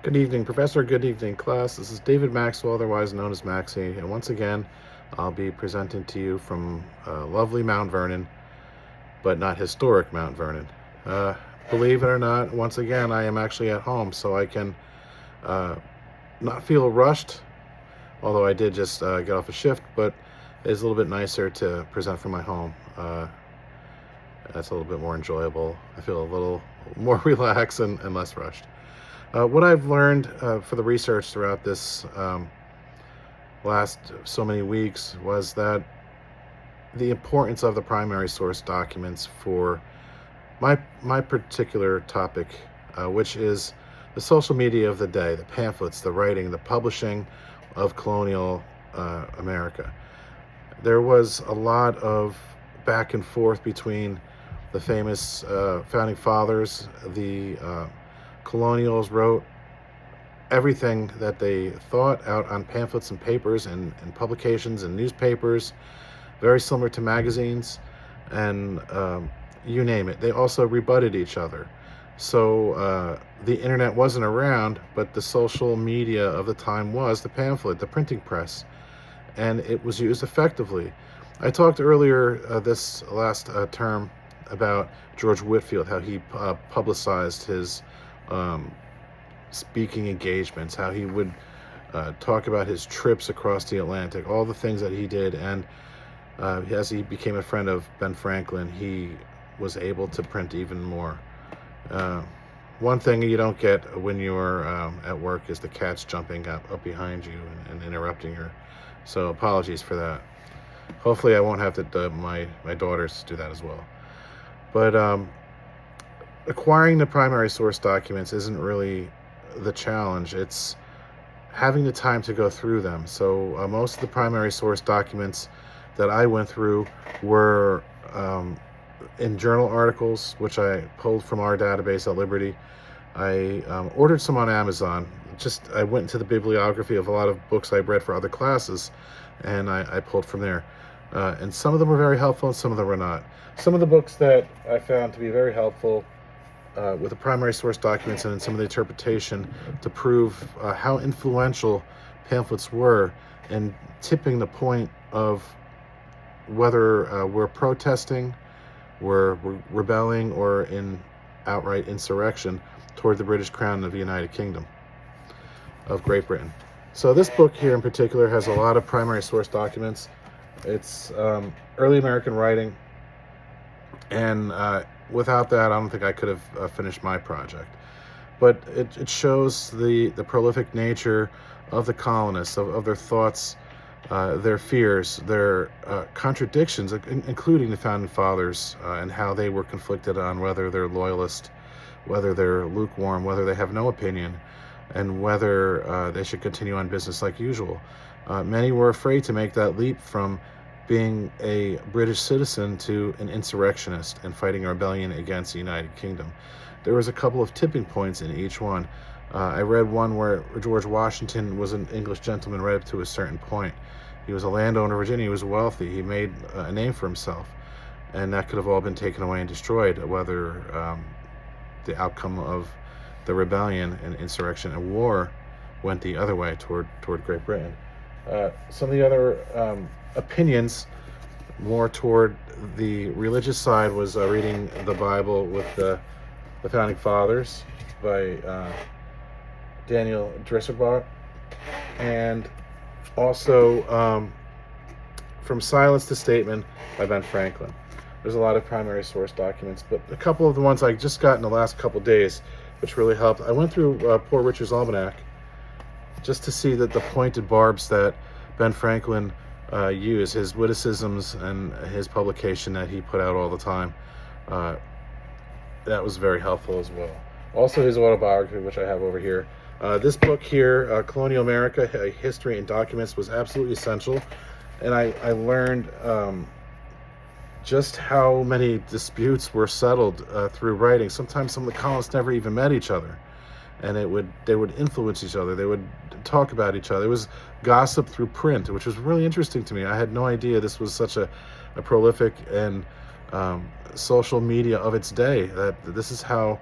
Good evening, Professor. Good evening, class. This is David Maxwell, otherwise known as Maxie. And once again, I'll be presenting to you from lovely Mount Vernon, but not historic Mount Vernon. Uh, Believe it or not, once again, I am actually at home, so I can uh, not feel rushed, although I did just get off a shift, but it's a little bit nicer to present from my home. That's a little bit more enjoyable. I feel a little more relaxed and less rushed. What I've learned for the research throughout this last so many weeks was that the importance of the primary source documents for my particular topic, which is the social media of the day, the pamphlets, the writing, the publishing of colonial America. There was a lot of back and forth between the famous founding fathers. The colonials wrote everything that they thought out on pamphlets and papers and publications and newspapers, very similar to magazines, and you name it. They also rebutted each other. So the internet wasn't around, but the social media of the time was the pamphlet, the printing press, and it was used effectively. I talked earlier this last term about George Whitefield, how he publicized his speaking engagements, how he would talk about his trips across the Atlantic, all the things that he did. And as he became a friend of Ben Franklin, he was able to print even more. One thing you don't get when you're at work is the cats jumping up behind you and interrupting you. So apologies for that. Hopefully I won't have to my daughters do that as well. But acquiring the primary source documents isn't really the challenge. It's having the time to go through them. So most of the primary source documents that I went through were in journal articles, which I pulled from our database at Liberty. I ordered some on Amazon. I went into the bibliography of a lot of books I've read for other classes, and I pulled from there. And some of them were very helpful and some of them were not. Some of the books that I found to be very helpful with the primary source documents and in some of the interpretation to prove how influential pamphlets were in tipping the point of whether we're protesting, we're rebelling, or in outright insurrection toward the British Crown of the United Kingdom of Great Britain. So this book here in particular has a lot of primary source documents. It's early American writing, and without that, I don't think I could have finished my project. But it shows the prolific nature of the colonists, of their thoughts, their fears, their contradictions, including the founding fathers, and how they were conflicted on whether they're loyalist, whether they're lukewarm, whether they have no opinion, and whether they should continue on business like usual. Many were afraid to make that leap from being a British citizen to an insurrectionist and fighting a rebellion against the United Kingdom. There was a couple of tipping points in each one. I read one where George Washington was an English gentleman right up to a certain point. He was a landowner in Virginia. He was wealthy. He made a name for himself, and that could have all been taken away and destroyed, whether the outcome of the rebellion and insurrection and war went the other way toward Great Britain. Some of the other opinions, more toward the religious side, was reading the Bible with the Founding Fathers by Daniel Dresselbach, and also From Silence to Statement by Ben Franklin. There's a lot of primary source documents, but a couple of the ones I just got in the last couple days, which really helped. I went through Poor Richard's Almanac just to see that the pointed barbs that Ben Franklin used, his witticisms and his publication that he put out all the time, that was very helpful as well. Also his autobiography, which I have over here. This book here, Colonial America, A History and Documents, was absolutely essential. And I learned just how many disputes were settled through writing. Sometimes some of the colonists never even met each other, and they would influence each other. They would talk about each other. It was gossip through print, which was really interesting to me. I had no idea this was such a prolific and social media of its day, that this is how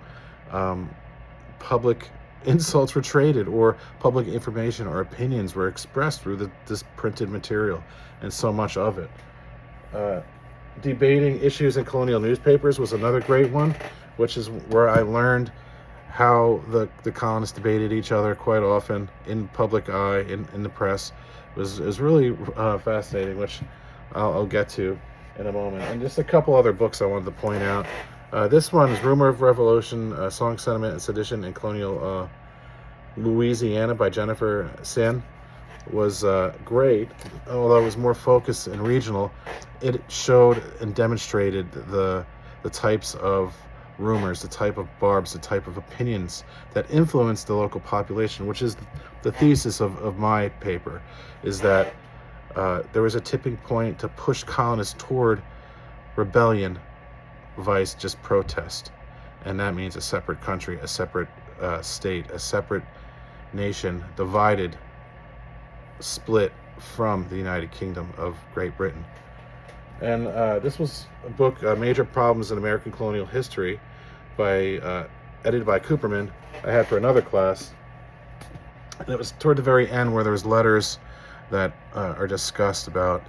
public insults were traded, or public information or opinions were expressed through this printed material, and so much of it. Debating issues in colonial newspapers was another great one, which is where I learned how the colonists debated each other quite often in public eye, in the press. It was really fascinating, which I'll get to in a moment. And just a couple other books I wanted to point out. This one is Rumor of Revolution, Song, Sentiment, and Sedition in Colonial Louisiana by Jennifer Sin. Was great, although it was more focused and regional. It showed and demonstrated the types of rumors, the type of barbs, the type of opinions that influenced the local population, which is the thesis of my paper, is that there was a tipping point to push colonists toward rebellion, vice just protest. And that means a separate country, a separate state, a separate nation, divided, split from the United Kingdom of Great Britain. And this was a book, Major Problems in American Colonial History, edited by Cooperman. I had for another class. And it was toward the very end where there was letters that are discussed about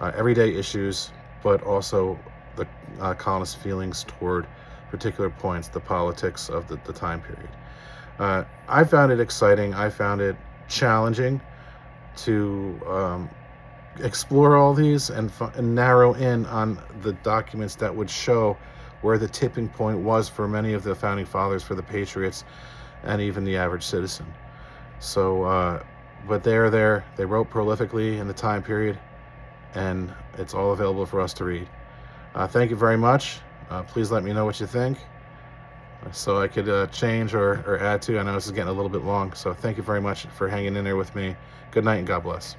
everyday issues, but also the colonists' feelings toward particular points, the politics of the time period. I found it exciting. I found it challenging to explore all these and narrow in on the documents that would show where the tipping point was for many of the founding fathers, for the patriots, and even the average citizen. So, but they are there. They wrote prolifically in the time period, and it's all available for us to read. Thank you very much. Please let me know what you think, so I could change or add to. I know this is getting a little bit long, so thank you very much for hanging in there with me. Good night and God bless.